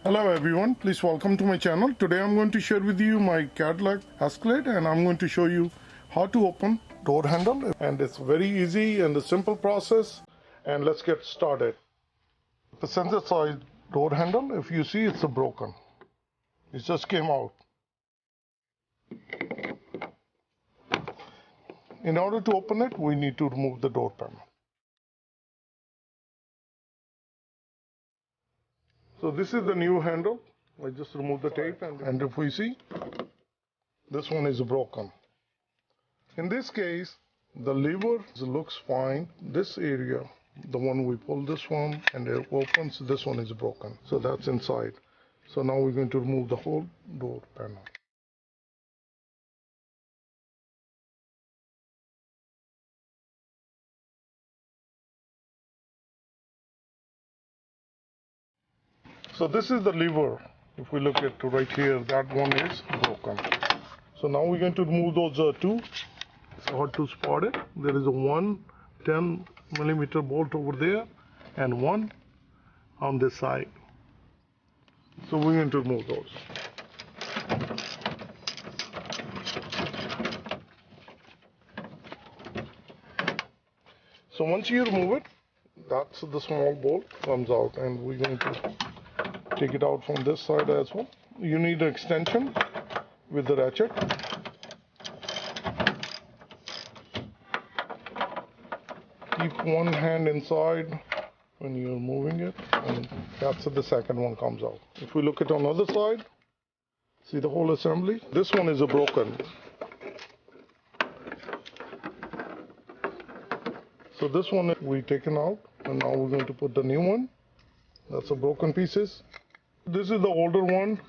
Hello everyone, please welcome to my channel. Today I'm going to share with you my Cadillac Escalade and I'm going to show you how to open door handle, and it's very easy and a simple process, and let's get started. The sensor side door handle, if you see, it's broken. It just came out. In order to open it, we need to remove the door panel. So this is the new handle. I just removed the tape, and if we see, this one is broken. In this case, the lever looks fine. This area, the one we pull this one and it opens, this one is broken. So that's inside. So now we're going to remove the whole door panel. So this is the lever. If we look at right here, that one is broken. So now we're going to remove those two. It's hard to spot it. There is a 10mm bolt over there and one on this side. So we're going to remove those. So once you remove it, that's the small bolt comes out, and we're going to take it out from this side as well. You need an extension with the ratchet. Keep one hand inside when you're moving it, and that's the second one comes out. If we look at on the other side, see the whole assembly? This one is broken. So this one we taken out, and now we're going to put the new one. That's the broken pieces. This is the older one.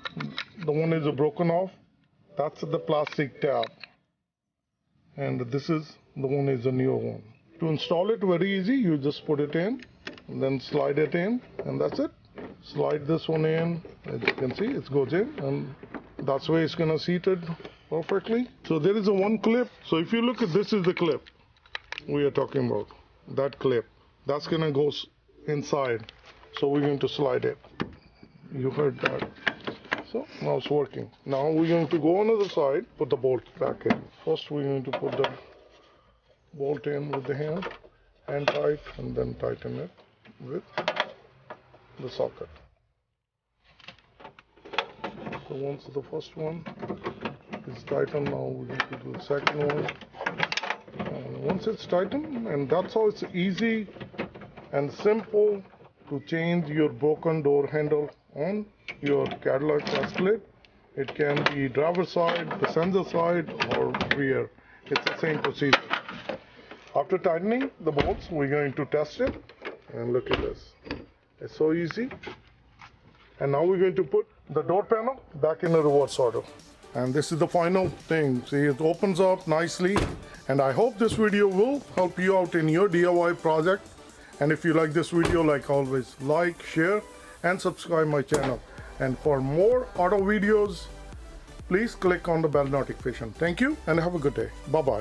The one is broken off. That's the plastic tab. And this is the one is the newer one. To install it, very easy. You just put it in and then slide it in, and that's it. Slide this one in. As you can see, it goes in, and that's where it's gonna seat it perfectly. So there is a one clip. So if you look at this, is the clip we are talking about. That clip. That's gonna go inside. So we're going to slide it. You heard that. So now it's working. Now we're going to go on the other side, put the bolt back in. First we're going to put the bolt in with the hand tight, and then tighten it with the socket. So once the first one is tightened, now we're going to do the second one. And once it's tightened, and that's how it's easy and simple to change your broken door handle on your Cadillac Escalade. It can be driver's side, passenger side, or rear. It's the same procedure. After tightening the bolts, we're going to test it, and look at this. It's so easy. And now we're going to put the door panel back in the reverse order. And this is the final thing. See, it opens up nicely, and I hope this video will help you out in your DIY project. And if you like this video, like always, like, share, and subscribe my channel. And for more auto videos, please click on the bell notification. Thank you, and have a good day. Bye-bye.